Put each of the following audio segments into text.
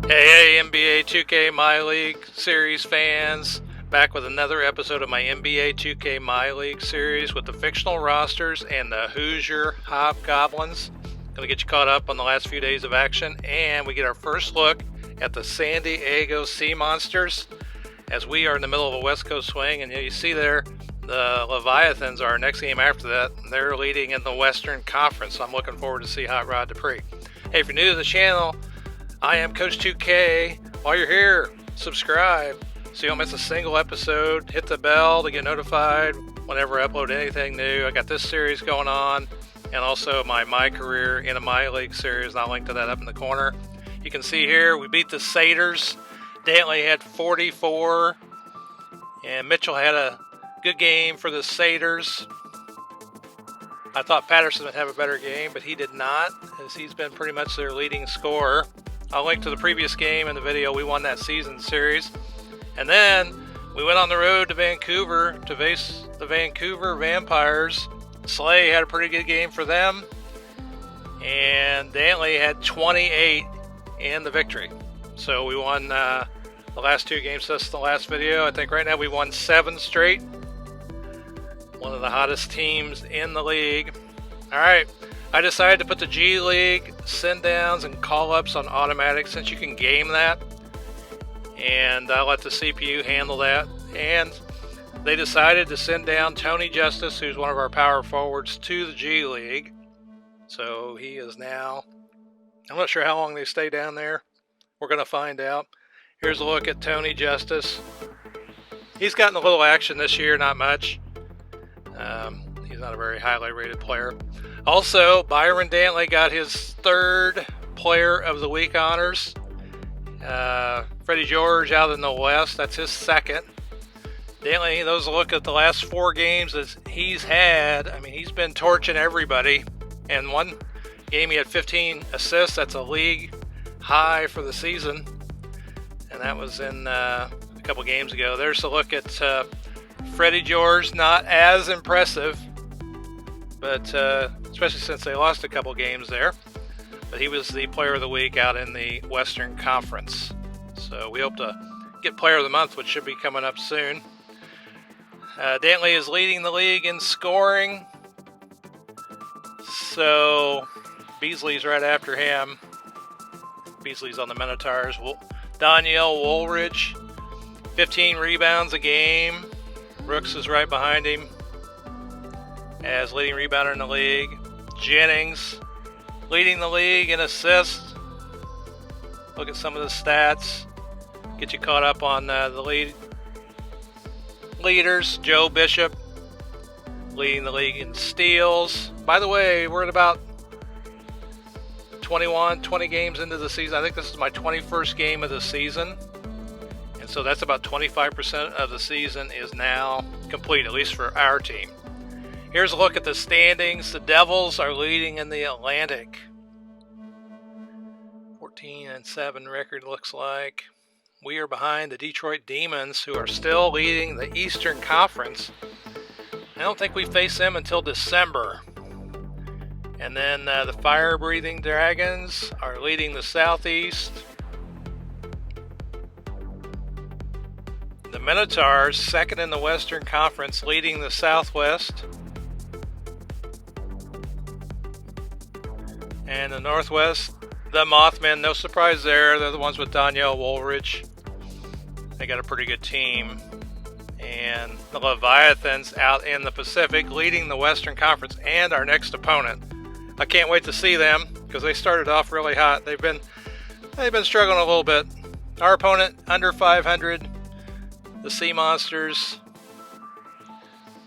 Hey, NBA2K MyLeague Series fans, back with another episode of my NBA2K MyLeague Series with the fictional rosters and the Hoosier Hobgoblins. Going to get you caught up on the last few days of action, and we get our first look at the San Diego Sea Monsters as we are in the middle of a West Coast swing, and you see there the Leviathans are our next game after that. They're leading in the Western Conference, so I'm looking forward to see Hot Rod Dupree. Hey, if you're new to the channel, I am Coach 2K. While you're here, subscribe so you don't miss a single episode. Hit the bell to get notified whenever I upload anything new. I got this series going on and also my career in a MyLeague series. I'll link to that up in the corner. You can see here we beat the Satyrs. Dantley had 44 and Mitchell had a good game for the Satyrs. I thought Patterson would have a better game, but he did not, as he's been pretty much their leading scorer. I'll link to the previous game in the video. We won that season series. And then we went on the road to Vancouver to face the Vancouver Vampires. Slay had a pretty good game for them. And Dantley had 28 in the victory. So we won the last two games. That's the last video. I think right now we won 7 straight. One of the hottest teams in the league. All right. I decided to put the G League send downs and call ups on automatic since you can game that, and I let the CPU handle that. And they decided to send down Tony Justice, who's one of our power forwards, to the G League. So he is now, I'm not sure how long they stay down there. We're going to find out. Here's a look at Tony Justice. He's gotten a little action this year, not much. He's not a very highly rated player. Also, Byron Dantley got his 3rd Player of the Week honors. Freddie George out in the West, that's his 2nd. Dantley, those look at the last 4 games that he's had. I mean, he's been torching everybody. And one game he had 15 assists. That's a league high for the season. And that was in a couple games ago. There's a look at Freddie George, not as impressive, but especially since they lost a couple games there. But he was the Player of the Week out in the Western Conference. So we hope to get Player of the Month, which should be coming up soon. Dantley is leading the league in scoring. So Beasley's right after him. Beasley's on the Minotaurs. Danielle Woolridge, 15 rebounds a game. Brooks is right behind him as leading rebounder in the league. Jennings leading the league in assists. Look at some of the stats. Get you caught up on the leaders. Joe Bishop leading the league in steals. By the way, we're at about 20 games into the season. I think this is my 21st game of the season. And so that's about 25% of the season is now complete, at least for our team. Here's a look at the standings. The Devils are leading in the Atlantic. 14-7 record looks like. We are behind the Detroit Demons, who are still leading the Eastern Conference. I don't think we face them until December. And then the Fire-Breathing Dragons are leading the Southeast. The Minotaurs, 2nd in the Western Conference, leading the Southwest. And the Northwest, the Mothmen, no surprise there. They're the ones with Danielle Woolridge. They got a pretty good team. And the Leviathans out in the Pacific, leading the Western Conference and our next opponent. I can't wait to see them because they started off really hot. They've been struggling a little bit. Our opponent under 500, the Sea Monsters.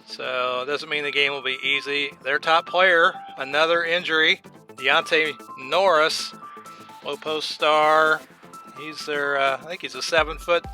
So it doesn't mean the game will be easy. Their top player, another injury, Deontay Norris, low post star. He's their, I think he's a 7-foot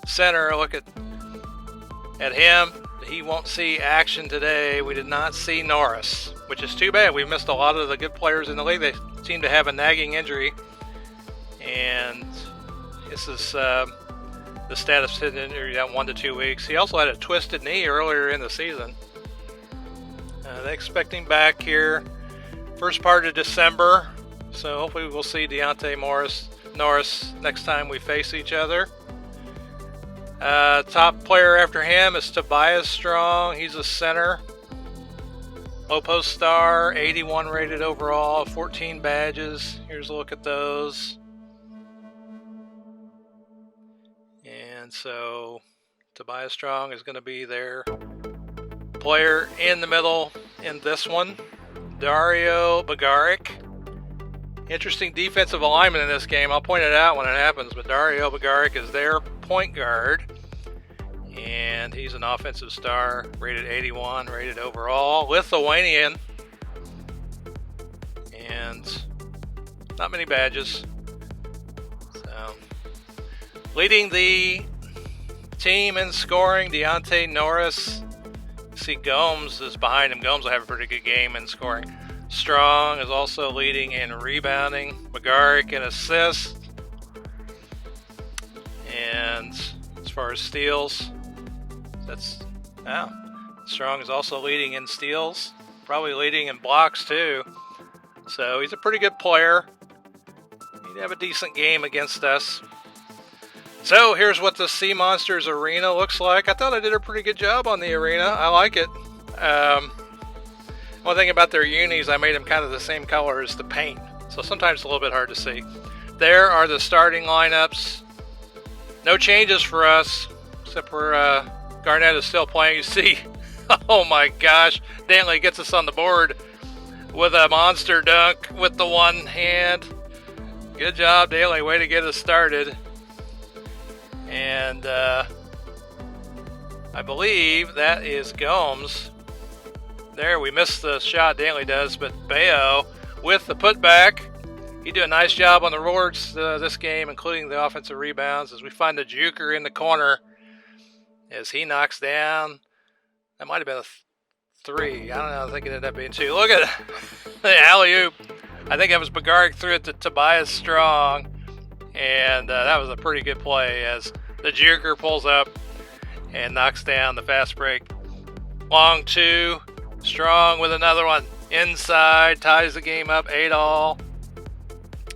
center. Look at him. He won't see action today. We did not see Norris, which is too bad. We missed a lot of the good players in the league. They seem to have a nagging injury. And this is the status of his injury out 1 to 2 weeks. He also had a twisted knee earlier in the season. They expect him back here first part of December. So hopefully we'll see Deontay Norris next time we face each other. Top player after him is Tobias Strong. He's a center. Low post star, 81 rated overall, 14 badges. Here's a look at those. And so Tobias Strong is going to be their player in the middle in this one. Dario Bagaric. Interesting defensive alignment in this game. I'll point it out when it happens, but Dario Bagaric is their point guard. And he's an offensive star, rated 81, rated overall. Lithuanian. And not many badges. So, leading the team in scoring, Deontay Norris. See, Gomes is behind him. Gomes will have a pretty good game in scoring. Strong is also leading in rebounding. Bagaric in assists. And as far as steals, Strong is also leading in steals. Probably leading in blocks too. So he's a pretty good player. He'd have a decent game against us. So here's what the Sea Monsters arena looks like. I thought I did a pretty good job on the arena. I like it. One thing about their unis, I made them kind of the same color as the paint. So sometimes it's a little bit hard to see. There are the starting lineups. No changes for us, except for Garnett is still playing. You see, oh my gosh, Dantley gets us on the board with a monster dunk with the one hand. Good job, Dantley. Way to get us started. And I believe that is Gomes. There, we missed the shot Dantley does, but Bayo with the putback. He did a nice job on the boards this game, including the offensive rebounds, as we find the Juker in the corner as he knocks down. That might have been a 3. I don't know. I think it ended up being 2. Look at the alley-oop. I think that was Bagaric threw it to Tobias Strong, and that was a pretty good play as the Juker pulls up and knocks down the fast break. Long 2. Strong with another one. Inside. Ties the game up 8-all.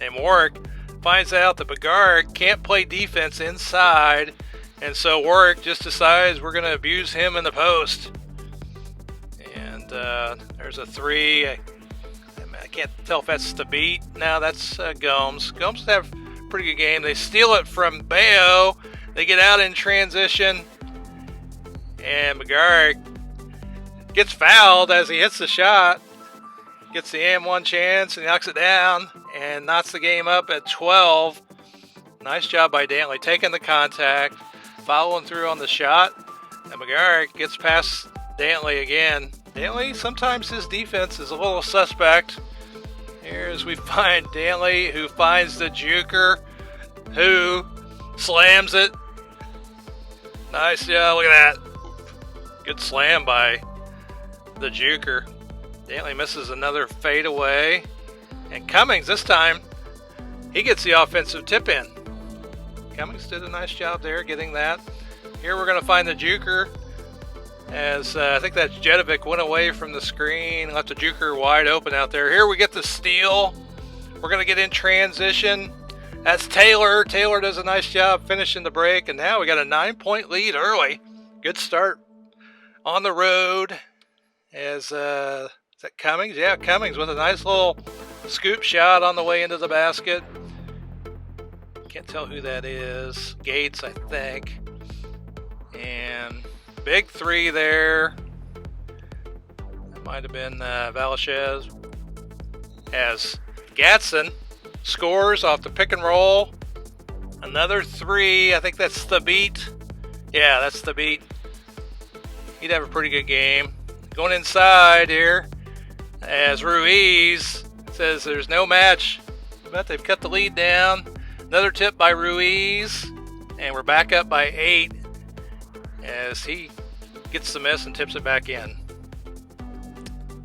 And Warwick finds out that Bagaric can't play defense inside. And so Warwick just decides we're going to abuse him in the post. And there's a 3. I can't tell if that's the beat. No, that's Gomes. Gomes have a pretty good game. They steal it from Bayo. They get out in transition. And Bagaric gets fouled as he hits the shot. Gets the M1 chance and knocks it down. And knocks the game up at 12. Nice job by Dantley taking the contact. Following through on the shot, and Bagaric gets past Dantley again. Dantley, sometimes his defense is a little suspect. Here's we find Dantley, who finds the Juker, who slams it. Nice job, look at that. Good slam by the Juker. Dantley misses another fadeaway. And Cummings, this time, he gets the offensive tip in. Cummings did a nice job there getting that. Here we're going to find the Juker as I think that Jedovic went away from the screen, left the Juker wide open out there. Here we get the steal. We're going to get in transition. That's Taylor. Taylor does a nice job finishing the break, and now we got a 9-point lead early. Good start on the road. As is that Cummings? Yeah, Cummings with a nice little scoop shot on the way into the basket. Can't tell who that is. Gates, I think. And big 3 there. That might have been Valashez. As Gatson scores off the pick and roll. Another 3. I think that's the beat. Yeah, that's the beat. He'd have a pretty good game. Going inside here as Ruiz says there's no match. But they've cut the lead down. Another tip by Ruiz, and we're back up by 8 as he gets the miss and tips it back in.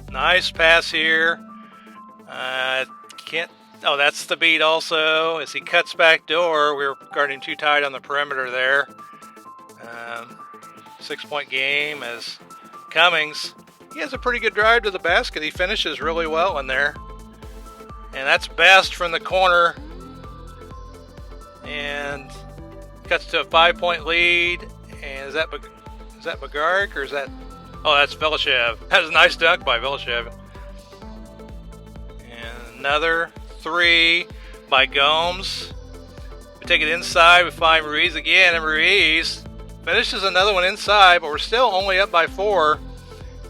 Nice pass here. Oh, that's the beat also as he cuts back door. We were guarding too tight on the perimeter there. 6-point game as Cummings, he has a pretty good drive to the basket. He finishes really well in there. And that's Best from the corner. and cuts to a 5-point lead. And is that Magark or is that? Oh, that's Velashev. That was a nice dunk by Velashev. And another 3 by Gomes. We take it inside. We find Ruiz again, and Ruiz finishes another one inside, but we're still only up by 4.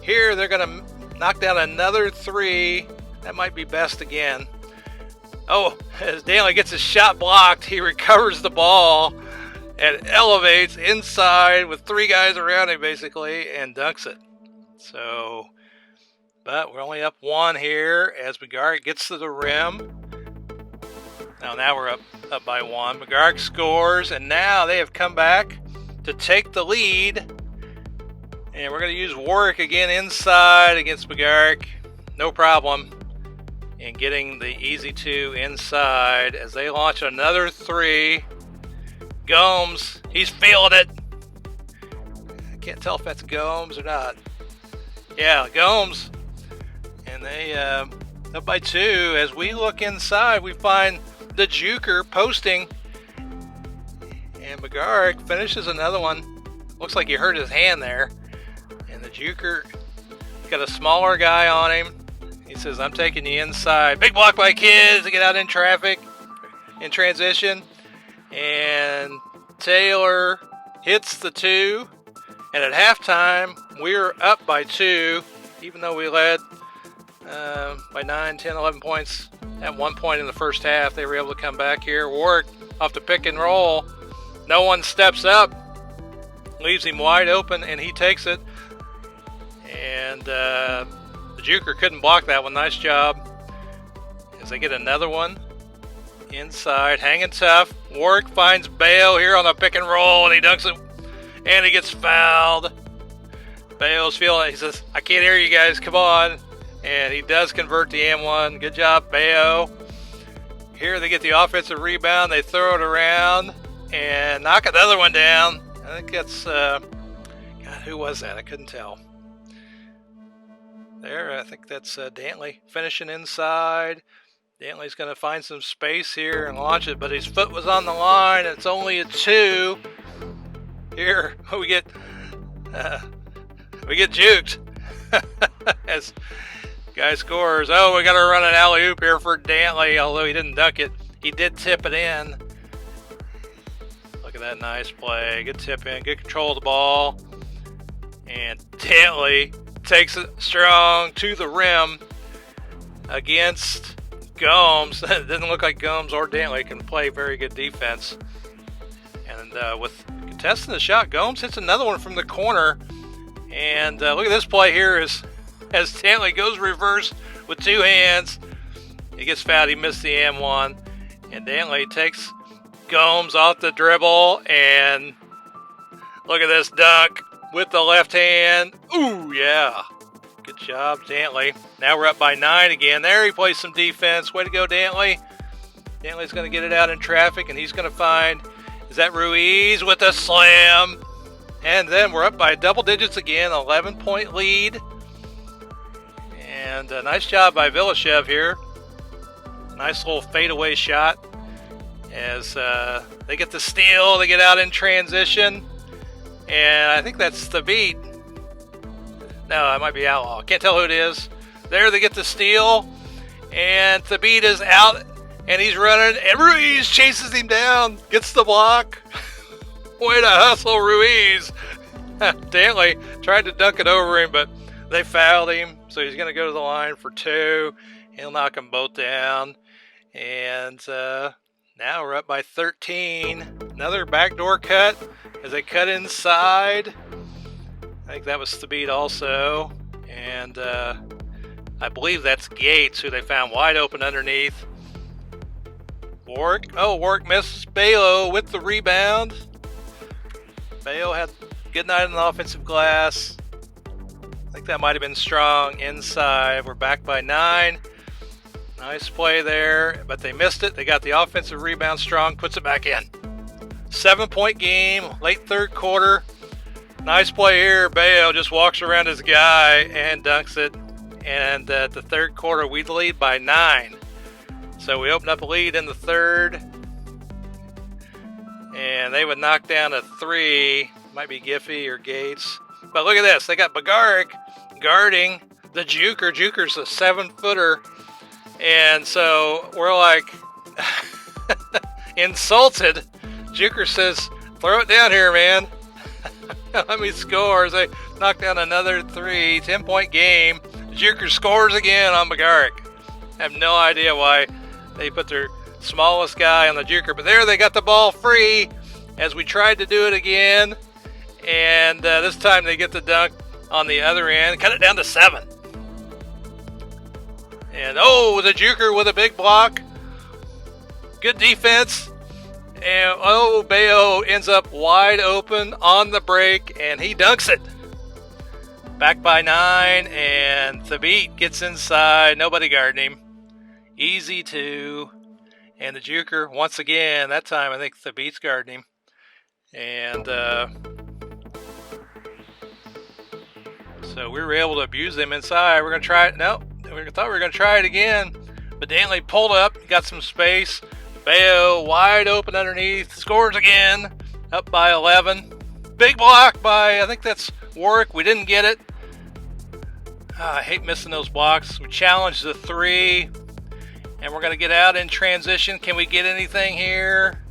Here they're going to knock down another 3. That might be best again. Oh, as Danley gets his shot blocked, he recovers the ball and elevates inside with 3 guys around him basically and dunks it. So, but we're only up 1 here as Magark gets to the rim. Now we're up by 1. Magark scores, and now they have come back to take the lead. And we're going to use Warwick again inside against Magark. No problem in getting the easy 2 inside as they launch another 3. Gomes, he's feeling it. I can't tell if that's Gomes or not. Yeah, Gomes. And they up by 2. As we look inside, we find the Juker posting. And Magark finishes another one. Looks like he hurt his hand there. And the Juker got a smaller guy on him. He says, I'm taking you inside. Big block by Kids to get out in traffic in transition. And Taylor hits the 2. And at halftime, we're up by 2, even though we led by 9, 10, 11 points at one point in the first half. They were able to come back here. Warwick off the pick and roll. No one steps up. Leaves him wide open, and he takes it. And the Juker couldn't block that one. Nice job. As they get another one inside, hanging tough. Warwick finds Bale here on the pick and roll, and he dunks it. And he gets fouled. Bale's feeling it. He says, I can't hear you guys. Come on. And he does convert the M1. Good job, Bale. Here they get the offensive rebound. They throw it around and knock another one down. I think that's, God, who was that? I couldn't tell. There, I think that's Dantley finishing inside. Dantley's going to find some space here and launch it, but his foot was on the line. It's only a 2. Here we get juked as guy scores. Oh, we got to run an alley-oop here for Dantley, although he didn't dunk it. He did tip it in. Look at that nice play. Good tip in, good control of the ball. And Dantley takes it strong to the rim against Gomes. It doesn't look like Gomes or Dantley can play very good defense. And with contesting the shot, Gomes hits another one from the corner. And look at this play here as Dantley goes reverse with 2 hands. He gets fouled. He missed the M1. And Dantley takes Gomes off the dribble. And look at this dunk with the left hand. Ooh, yeah. Good job, Dantley. Now we're up by 9 again. There he plays some defense. Way to go, Dantley. Dantley's going to get it out in traffic, and he's going to find, is that Ruiz with a slam? And then we're up by double digits again, 11-point lead. And a nice job by Velashev here. Nice little fadeaway shot. As they get the steal, they get out in transition. And I think that's the beat. No, it might be Outlaw. Can't tell who it is. There they get the steal. And Thabit is out. And he's running. And Ruiz chases him down. Gets the block. Way to hustle, Ruiz. Dantley tried to dunk it over him, but they fouled him. So he's going to go to the line for 2. He'll knock them both down. And now we're up by 13. Another backdoor cut as they cut inside. I think that was Thabit also. And I believe that's Gates, who they found wide open underneath. Warwick. Oh, Warwick misses Balo with the rebound. Bale had a good night on the offensive glass. I think that might have been Strong inside. We're back by 9. Nice play there, but they missed it. They got the offensive rebound. Strong puts it back in. 7-point game, late third quarter. Nice play here. Bale just walks around his guy and dunks it. And the third quarter, we lead by 9. So we open up a lead in the third. And they would knock down a 3. Might be Giffey or Gates. But look at this. They got Bagaric guarding the Juker. Juker's a 7-footer. And so we're like insulted. Juker says, throw it down here, man. Let me score. They knock down another 3. 10-point game. Juker scores again on Bagaric. I have no idea why they put their smallest guy on the Juker. But there they got the ball free as we tried to do it again. And this time they get the dunk on the other end. Cut it down to 7. And oh, the Juker with a big block. Good defense. And oh, Bayo ends up wide open on the break. And he dunks it. Back by 9. And Thabit gets inside. Nobody guarding him. Easy 2. And the Juker, once again, that time I think Thabit's guarding him. And so we were able to abuse them inside. We're going to try it. Nope. We thought we were going to try it again. But Dantley pulled up, got some space. Bayo wide open underneath. Scores again. Up by 11. Big block by, I think that's Warwick. We didn't get it. I hate missing those blocks. We challenged the 3. And we're going to get out in transition. Can we get anything here?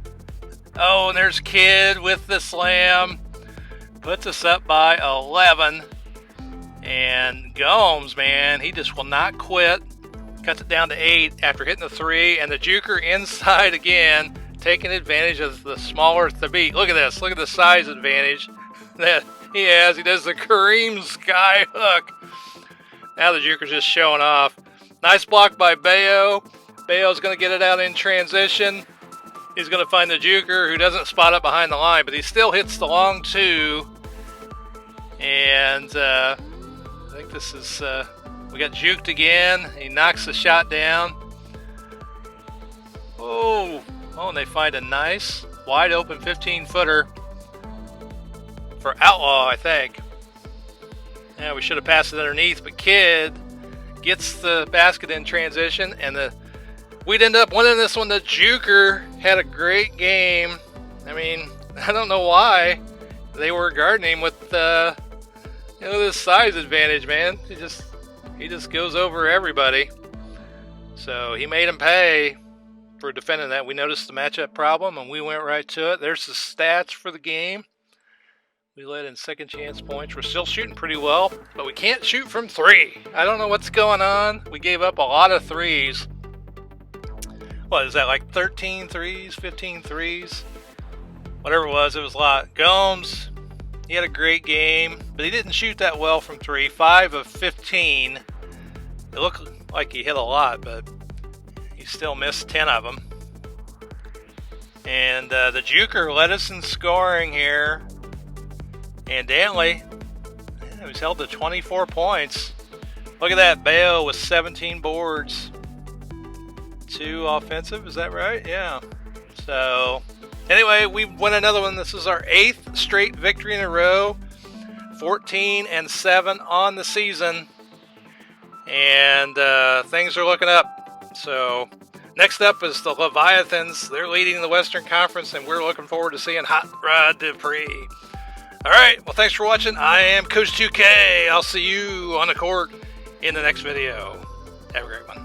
Oh, and there's Kidd with the slam. Puts us up by 11. And Gomes, man, he just will not quit. Cuts it down to 8 after hitting the 3. And the Juker inside again, taking advantage of the smaller Thabit. Look at this. Look at the size advantage that he has. He does the Kareem sky hook. Now the Juker's just showing off. Nice block by Bayo. Bayo's going to get it out in transition. He's going to find the Juker, who doesn't spot up behind the line, but he still hits the long 2. And I think this is, we got juked again. He knocks the shot down. Oh, and they find a nice, wide open 15-footer for Outlaw, I think. Yeah, we should have passed it underneath, but Kidd gets the basket in transition, and we'd end up winning this one. The Juker had a great game. I mean, I don't know why they were guarding him with this size advantage, man. He just goes over everybody. So he made him pay for defending that. We noticed the matchup problem, and we went right to it. There's the stats for the game. We led in second chance points. We're still shooting pretty well, but we can't shoot from 3. I don't know what's going on. We gave up a lot of 3s. What is that, like 13 threes, 15 threes? Whatever it was a lot. Gomes, he had a great game, but he didn't shoot that well from 3. 5 of 15. It looked like he hit a lot, but he still missed 10 of them. And the Juker led us in scoring here. And Dantley, he's held to 24 points. Look at that. Bayo with 17 boards. 2 offensive, is that right? Yeah. So, anyway, we won another one. This is our 8th straight victory in a row. 14-7 on the season. And things are looking up. So, next up is the Leviathans. They're leading the Western Conference, and we're looking forward to seeing Hot Rod Dupree. All right, well, thanks for watching. I am Coach 2K. I'll see you on the court in the next video. Have a great one.